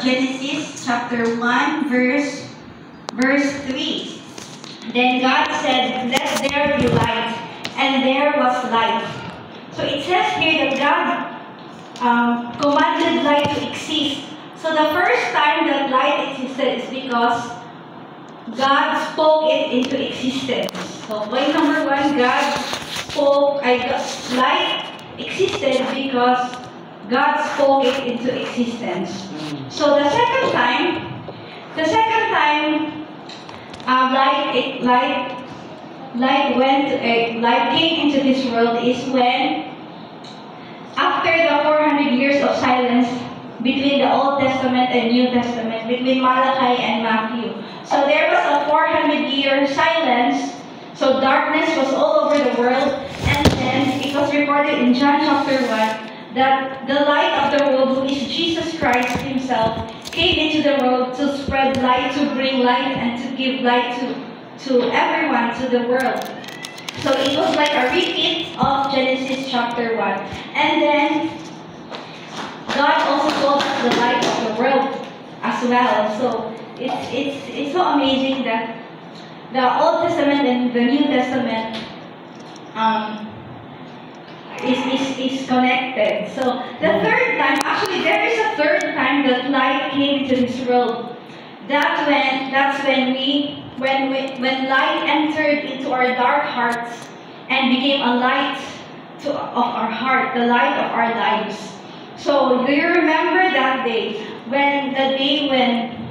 Genesis chapter 1, verse 3. Then God said, "Let there be light," and there was light. So it says here that God commanded light to exist. So the first time that light existed is because God spoke it into existence. So point number one, light existed because God spoke it into existence. So the second time, light came into this world is when, after the 400 years of silence between the Old Testament and New Testament, between Malachi and Matthew. So there was a 400-year silence. So darkness was all over the world, and then it was recorded in John chapter 1 that the light of the world, who is Jesus Christ himself, came into the world to spread light, to bring light, and to give light to everyone, to the world. So it was like a repeat of Genesis chapter 1. And then God also told us the light of the world as well. So it's so amazing that the Old Testament and the New Testament is connected. So the third time, actually there is a third time that light came into this world. That's when light entered into our dark hearts and became a light of our heart, the light of our lives. So do you remember that day when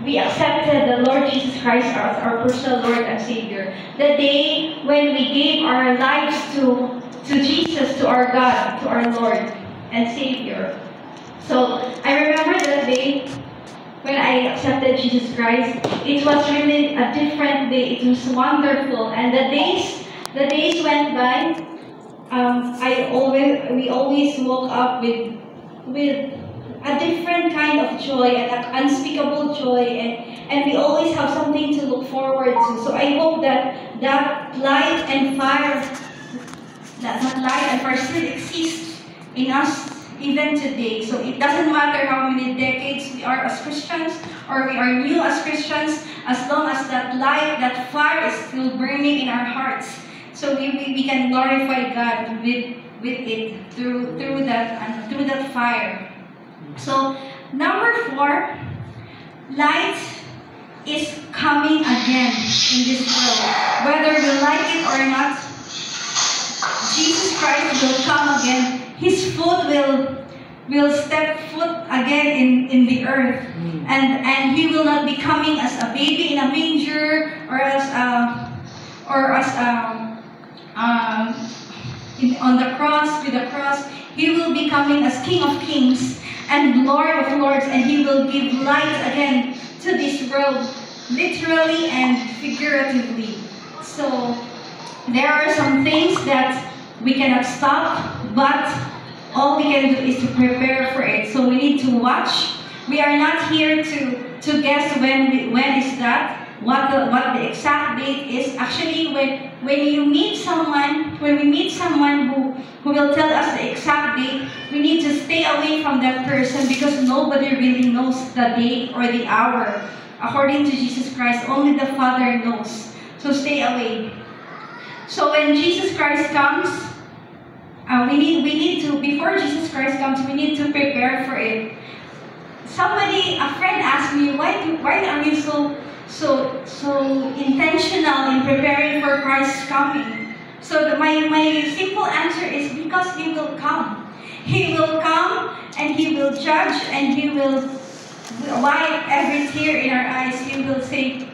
we accepted the Lord Jesus Christ as our personal Lord and Savior? The day when we gave our lives to Jesus, to our God, to our Lord and Savior. So I remember that day when I accepted Jesus Christ. It was really a different day. It was wonderful, and the days went by. We always woke up with a different kind of joy, and an unspeakable joy, and we always have something to look forward to. So I hope that light and fire still exists in us even today. So it doesn't matter how many decades we are as Christians, or we are new as Christians, as long as that light, that fire is still burning in our hearts. So we can glorify God with it through that fire. So number 4, light is coming again in this world. Whether we like it or not, Jesus Christ will come again. His foot will step foot again in the earth, and he will not be coming as a baby in a manger, or as on the cross, with the cross. He will be coming as King of Kings and Lord of Lords, and he will give light again to this world, literally and figuratively. So there are some things that we cannot stop, but all we can do is to prepare for it. So we need to watch. We are not here to guess when is that, what the exact date is. Actually, when we meet someone who will tell us the exact date, we need to stay away from that person, because nobody really knows the date or the hour. According to Jesus Christ, only the Father knows. So stay away. So when Jesus Christ comes, we need to, before Jesus Christ comes, we need to prepare for it. A friend asked me, why are you so intentional in preparing for Christ's coming? So my simple answer is because he will come. He will come, and he will judge, and he will wipe every tear in our eyes. He will say,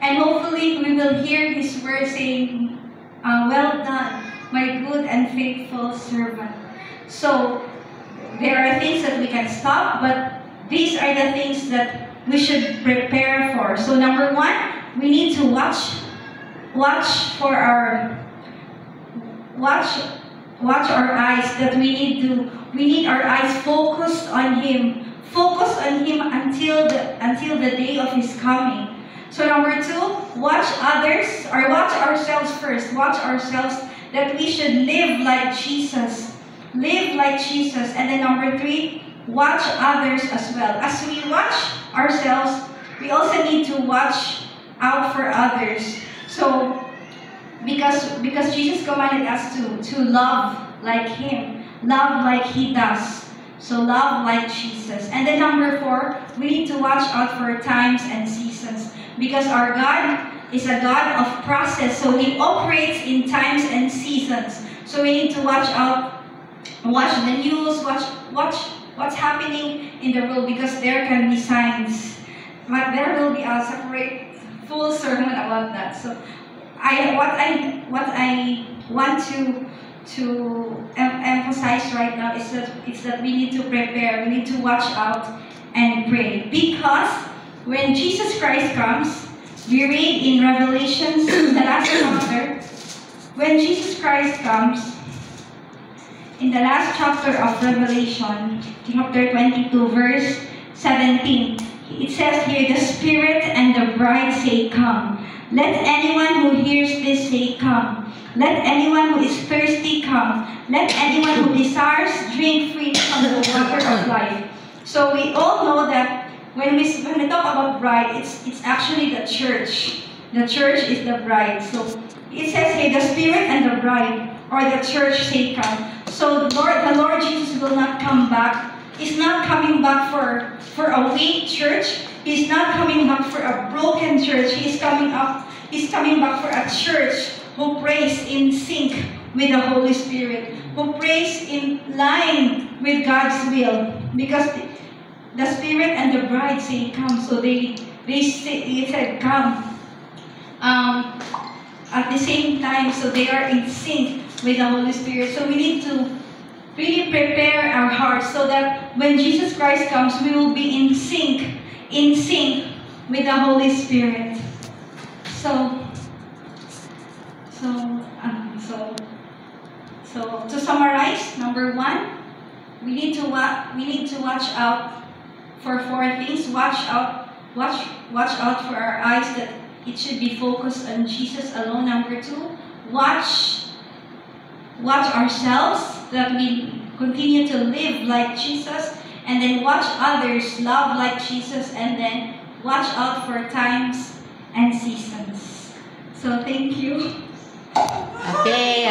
and hopefully we will hear his word saying, well done, my good and faithful servant. So there are things that we can stop, but these are the things that we should prepare for. So number 1, we need to watch our eyes. That we need our eyes focused on him until the day of his coming. So number 2, watch others, or watch ourselves first. Watch ourselves, that we should live like Jesus. And then number 3, watch others as well. As we watch ourselves, we also need to watch out for others. So, because Jesus commanded us to love like Him, love like He does. So love like Jesus. And then number 4, we need to watch out for times and seasons, because our God is a God of process. So He operates in times and seasons. So we need to watch out, watch the news, watch what's happening in the world, because there can be signs. But there will be a separate full sermon about that. So what I want to emphasize right now is that we need to prepare, we need to watch out and pray. Because when Jesus Christ comes, we read in Revelations, the last chapter, when Jesus Christ comes, in the last chapter of Revelation, chapter 22, verse 17, it says here, the Spirit and the bride say, come. Let anyone who hears this say, come. Let anyone who is thirsty come. Let anyone who desires drink freely from the water of life. So we all know that when we talk about bride, it's actually the church. The church is the bride. So it says here, the Spirit and the bride, or the church say, come. So the Lord Jesus will not come back. He's not coming back for a weak church. He's not coming back for a broken church. He's coming back for a church who prays in sync with the Holy Spirit, who prays in line with God's will. Because the Spirit and the bride say, come. So they said, come. At the same time, so they are in sync with the Holy Spirit. So we need to really prepare our hearts so that when Jesus Christ comes, we will be in sync with the Holy Spirit. So to summarize, number 1, we need to watch out for 4 things. Watch out for our eyes, that it should be focused on Jesus alone. Number 2, watch ourselves, that we continue to live like Jesus, and then watch others, love like Jesus, and then watch out for times and seasons. So thank you. Okay.